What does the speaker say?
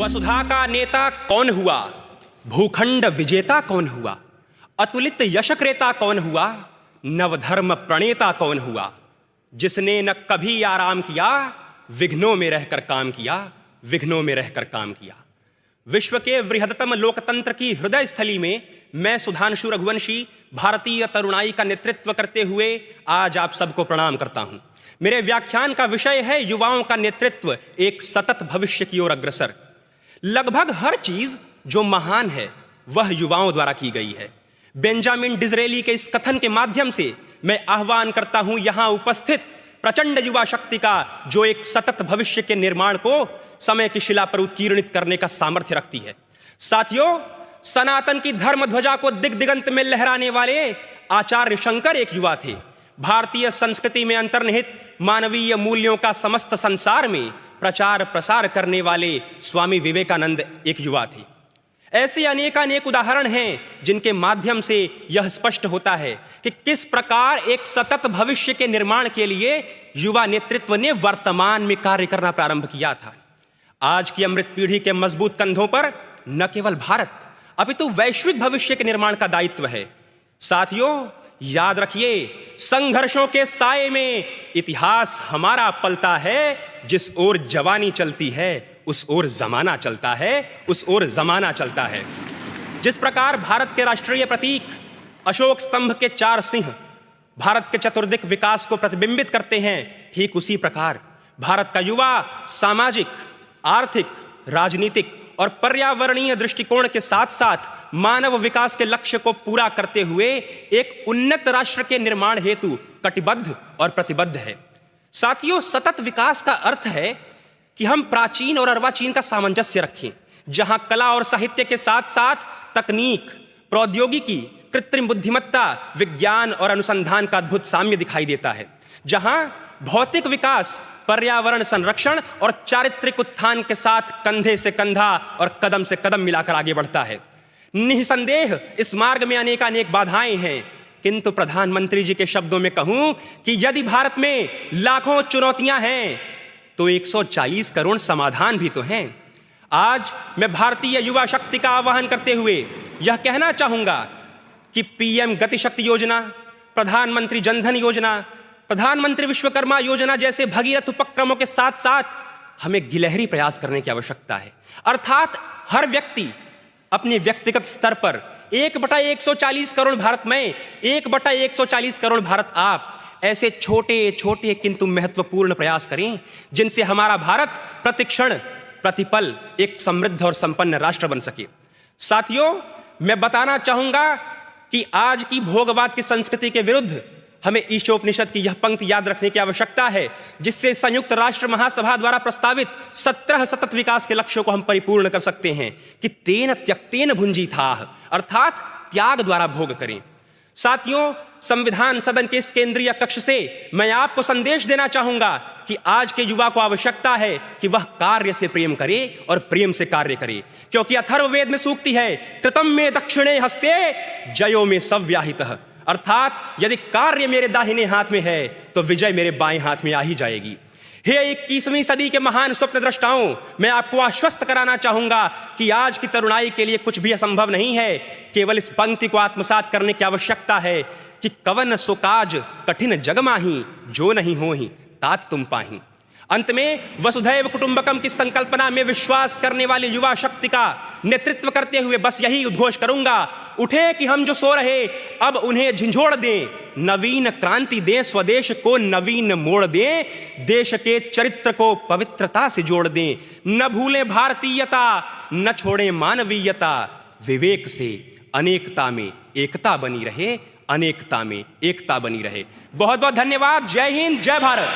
वसुधा का नेता कौन हुआ, भूखंड विजेता कौन हुआ, अतुलित यशक्रेता कौन हुआ, नवधर्म प्रणेता कौन हुआ, जिसने न कभी आराम किया, विघ्नों में रहकर काम किया, विघ्नों में रहकर काम किया। विश्व के वृहत्तम लोकतंत्र की हृदय स्थली में मैं सुधांशु रघुवंशी भारतीय तरुणाई का नेतृत्व करते हुए आज आप सबको प्रणाम करता हूं। मेरे व्याख्यान का विषय है युवाओं का नेतृत्व एक सतत भविष्य की ओर अग्रसर। लगभग हर चीज जो महान है वह युवाओं द्वारा की गई है। बेंजामिन डिज़रेली के इस कथन के माध्यम से मैं आह्वान करता हूं यहां उपस्थित प्रचंड युवा शक्ति का, जो एक सतत भविष्य के निर्माण को समय की शिला पर उत्कीर्णित करने का सामर्थ्य रखती है। साथियों, सनातन की धर्म ध्वजा को दिग्दिगंत में लहराने वाले आचार्य शंकर एक युवा थे। भारतीय संस्कृति में अंतर्निहित मानवीय मूल्यों का समस्त संसार में प्रचार प्रसार करने वाले स्वामी विवेकानंद एक युवा थे। ऐसे अनेकानेक उदाहरण हैं जिनके माध्यम से यह स्पष्ट होता है कि किस प्रकार एक सतत भविष्य के निर्माण के लिए युवा नेतृत्व ने वर्तमान में कार्य करना प्रारंभ किया था। आज की अमृत पीढ़ी के मजबूत कंधों पर न केवल भारत अपितु वैश्विक भविष्य के निर्माण का दायित्व है। साथियों, याद रखिए, संघर्षों के साए में इतिहास हमारा पलता है। जिस ओर जवानी चलती है उस ओर जमाना चलता है, उस ओर जमाना चलता है। जिस प्रकार भारत के राष्ट्रीय प्रतीक अशोक स्तंभ के 4 सिंह भारत के चतुर्दिक विकास को प्रतिबिंबित करते हैं, ठीक उसी प्रकार भारत का युवा सामाजिक, आर्थिक, राजनीतिक और पर्यावरणीय दृष्टिकोण के साथ साथ मानव विकास के लक्ष्य को पूरा करते हुए एक उन्नत राष्ट्र के निर्माण हेतु कटिबद्ध और प्रतिबद्ध है। साथियों, सतत विकास का अर्थ है कि हम प्राचीन और अर्वाचीन का सामंजस्य रखें, जहां कला और साहित्य के साथ साथ तकनीक, प्रौद्योगिकी, कृत्रिम बुद्धिमत्ता, विज्ञान और अनुसंधान का अद्भुत साम्य दिखाई देता है, जहां भौतिक विकास, पर्यावरण संरक्षण और चारित्रिक उत्थान के साथ कंधे से कंधा और कदम से कदम मिलाकर आगे बढ़ता है। निसंदेह इस मार्ग में अनेकानेक बाधाएं हैं, किंतु प्रधानमंत्री जी के शब्दों में कहूं कि यदि भारत में लाखों चुनौतियां हैं तो 140 करोड़ समाधान भी तो हैं। आज मैं भारतीय युवा शक्ति का आह्वान करते हुए यह कहना चाहूंगा कि पीएम गति शक्ति योजना, प्रधानमंत्री जनधन योजना, प्रधानमंत्री विश्वकर्मा योजना जैसे भगीरथ उपक्रमों के साथ साथ हमें गिलहरी प्रयास करने की आवश्यकता है। अर्थात हर व्यक्ति अपने व्यक्तिगत स्तर पर 1/140 करोड़ भारत में, 1/140 करोड़ भारत आप, ऐसे छोटे छोटे किंतु महत्वपूर्ण प्रयास करें जिनसे हमारा भारत प्रतिक्षण प्रतिपल एक समृद्ध और संपन्न राष्ट्र बन सके। साथियों, मैं बताना चाहूंगा कि आज की भोगवाद की संस्कृति के विरुद्ध हमें ईशोपनिषद की यह पंक्ति याद रखने की आवश्यकता है, जिससे संयुक्त राष्ट्र महासभा द्वारा प्रस्तावित 17 सतत विकास के लक्ष्यों को हम परिपूर्ण कर सकते हैं कि तेन त्यक्तेन भुंजीथाः, अर्थात त्याग द्वारा भोग करें। साथियों, संविधान सदन के इस केंद्रीय कक्ष से मैं आपको संदेश देना चाहूंगा कि आज के युवा को आवश्यकता है कि वह कार्य से प्रेम करे और प्रेम से कार्य करे, क्योंकि अथर्ववेद में सूक्ति है, कृतं मे दक्षिणे हस्ते जयो मे सव्याहितः, अर्थात यदि कार्य मेरे दाहिने हाथ में है तो विजय मेरे बाएं हाथ में आ ही जाएगी। हे 21वीं सदी के महान स्वप्न द्रष्टाओं, मैं आपको आश्वस्त कराना चाहूंगा कि आज की तरुणाई के लिए कुछ भी असंभव नहीं है। केवल इस पंक्ति को आत्मसात करने की आवश्यकता है कि कवन सो काज कठिन जग माही, जो नहीं होहि तात तुम पाही। अंत में वसुधैव कुटुंबकम की संकल्पना में विश्वास करने वाली युवा शक्ति का नेतृत्व करते हुए बस यही उद्घोष करूंगा, उठे कि हम जो सो रहे अब उन्हें झिंझोड़ दें, नवीन क्रांति दें, स्वदेश को नवीन मोड़ दें, देश के चरित्र को पवित्रता से जोड़ दें, न भूलें भारतीयता, न छोड़ें मानवीयता, विवेक से अनेकता में एकता बनी रहे, अनेकता में एकता बनी रहे। बहुत बहुत धन्यवाद। जय हिंद, जय भारत।